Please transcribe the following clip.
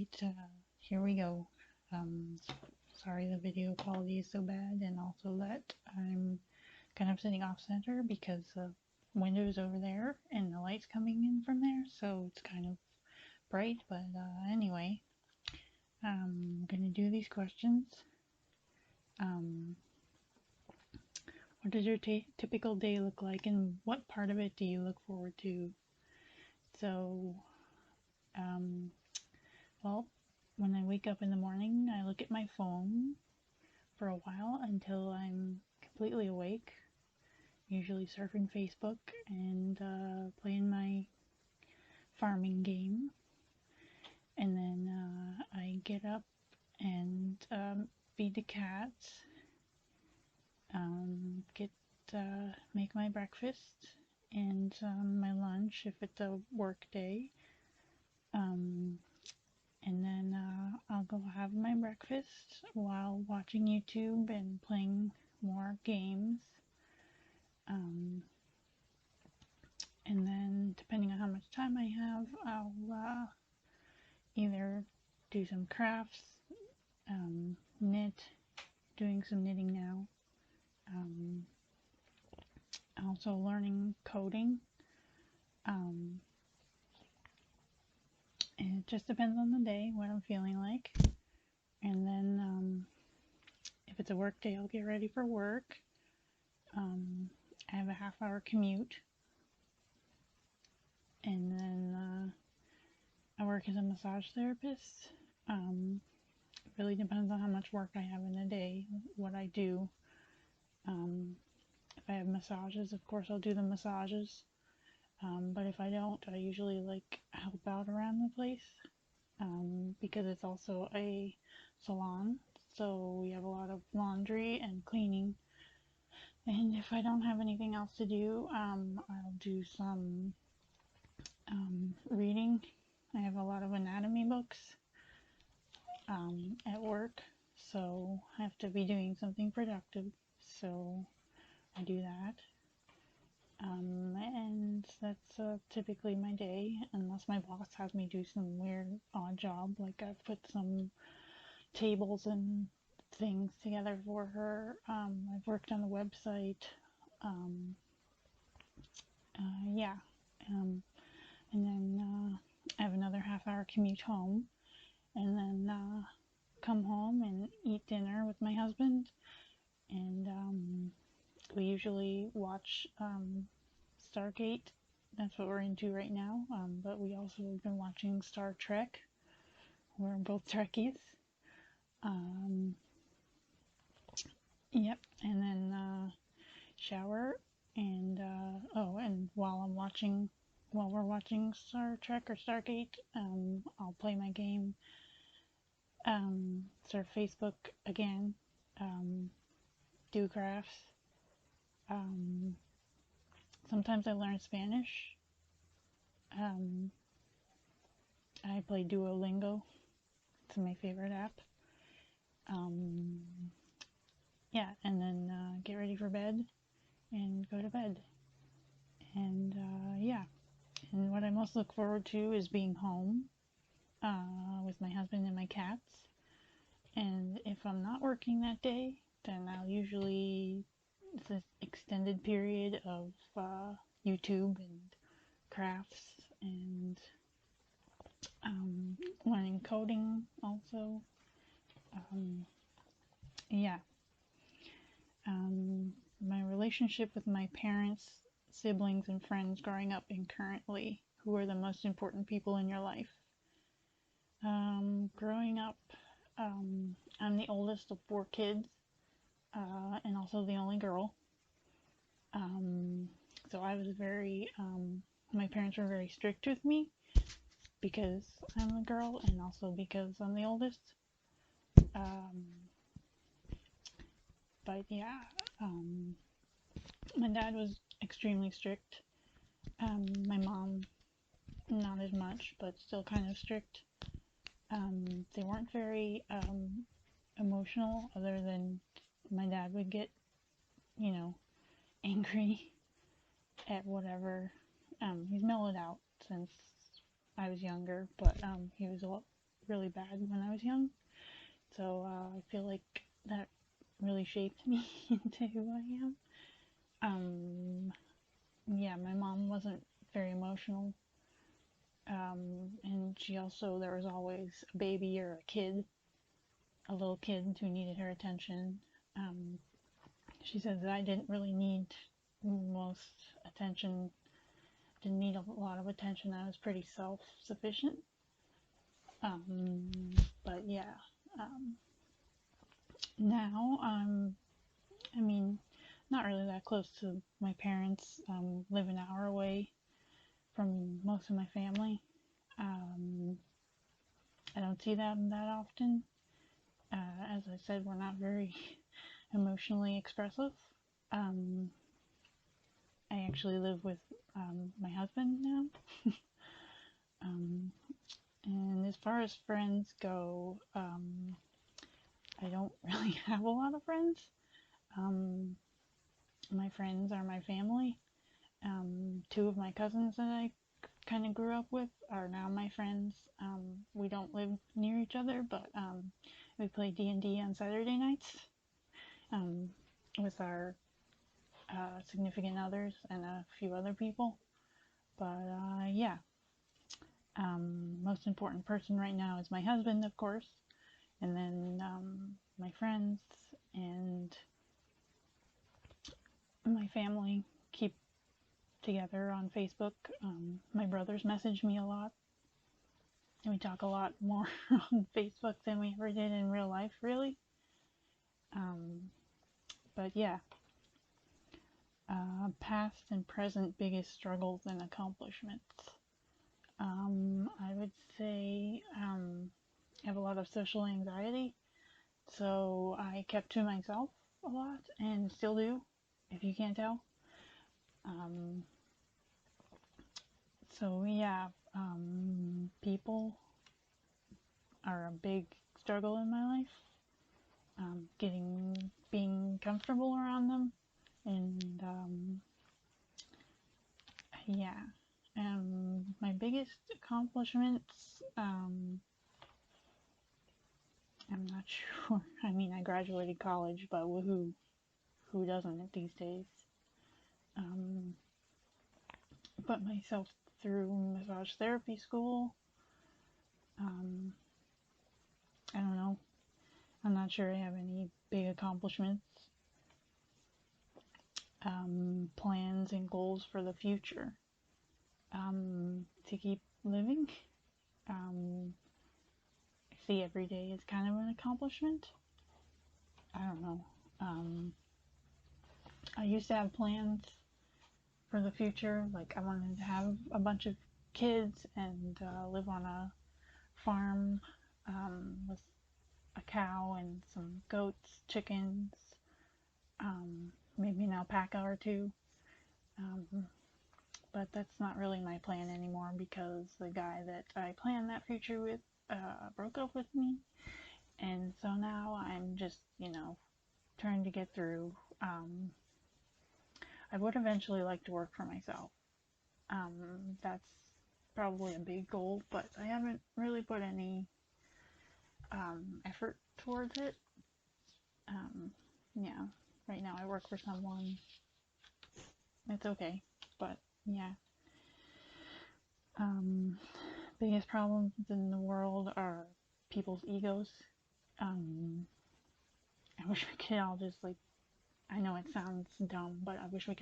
Alright, here we go. Um, Sorry the video quality is so bad, and also that I'm kind of sitting off center because the window's over there and the light's coming in from there, so it's kind of bright, but anyway, I'm gonna do these questions. Um, what does your typical day look like, and what part of it do you look forward to? So, um, well, when I wake up in the morning, I look at my phone for a while until I'm completely awake, usually surfing Facebook and playing my farming game. And then I get up and feed the cats, get make my breakfast and my lunch if it's a work day. And then I'll go have my breakfast while watching YouTube and playing more games. And then, depending on how much time I have, I'll either do some crafts, knit, doing some knitting now, also learning coding. It just depends on the day, what I'm feeling like. And then, if it's a work day, I'll get ready for work. I have a half-hour commute. And then I work as a massage therapist. It really depends on how much work I have in a day, what I do. If I have massages, of course I'll do the massages. But if I don't, I usually help out around the place, because it's also a salon, so we have a lot of laundry and cleaning. And if I don't have anything else to do, I'll do some reading. I have a lot of anatomy books at work, so I have to be doing something productive, so I do that. And that's typically my day, unless my boss has me do some weird odd job, like I've put some tables and things together for her. I've worked on a website. Yeah. And then I have another half-hour commute home, and then come home and eat dinner with my husband, and we usually watch Stargate. That's what we're into right now. But we also have been watching Star Trek. We're both Trekkies. Yep. And then shower, and and while we're watching Star Trek or Stargate, I'll play my game, surf Facebook again, do crafts. Um, Sometimes I learn Spanish. Um, I play Duolingo. It's my favorite app. Um, yeah, and then get ready for bed and go to bed. And yeah, and what I most look forward to is being home with my husband and my cats. And if I'm not working that day, then I'll usually, it's an extended period of YouTube and crafts and learning coding also. Yeah. My relationship with my parents, siblings, and friends growing up and currently, who are the most important people in your life? Growing up, I'm the oldest of 4 kids, and also the only girl. So I was my parents were very strict with me because I'm a girl and also because I'm the oldest. But yeah, my dad was extremely strict. My mom, not as much, but still kind of strict. They weren't very emotional, other than my dad would get, angry at whatever. He's mellowed out since I was younger, but he was really bad when I was young. So I feel like that really shaped me into who I am. Yeah, my mom wasn't very emotional. And she also, there was always a baby or a kid, a little kid who needed her attention. Um, she said that I didn't really need most attention, didn't need a lot of attention. I was pretty self-sufficient. Um, but yeah, um, now I mean, not really that close to my parents. Live an hour away from most of my family. Um, I don't see them that often. As I said, we're not very emotionally expressive. Um, I actually live with my husband now. Um, and as far as friends go, I don't really have a lot of friends. Um, my friends are my family. Two of my cousins that I kind of grew up with are now my friends. We don't live near each other, but we play D&D on Saturday nights um, with our significant others and a few other people. But yeah, most important person right now is my husband, of course, and then my friends and my family keep together on Facebook. My brothers message me a lot, and we talk a lot more on Facebook than we ever did in real life, really. Um, but yeah, past and present biggest struggles and accomplishments. I would say I have a lot of social anxiety, so I kept to myself a lot and still do, if you can't tell. Um, so yeah, people are a big struggle in my life. Being comfortable around them, and yeah. My biggest accomplishments, I'm not sure. I mean, I graduated college, but who doesn't these days? Um, put myself through massage therapy school. Um, I don't know. I'm not sure I have any big accomplishments. Plans and goals for the future. To keep living. Um, I see every day as kind of an accomplishment. I don't know. Um, I used to have plans for the future. Like, I wanted to have a bunch of kids and live on a farm with a cow and some goats, chickens, maybe an alpaca or two. Um, but that's not really my plan anymore because the guy that I planned that future with broke up with me. And so now I'm just, trying to get through. I would eventually like to work for myself. That's probably a big goal, but I haven't really put any effort towards it. Um, yeah, right now I work for someone. It's okay, but yeah. Um, Biggest problems in the world are people's egos. I wish we could all just, like, I know it sounds dumb, but I wish we could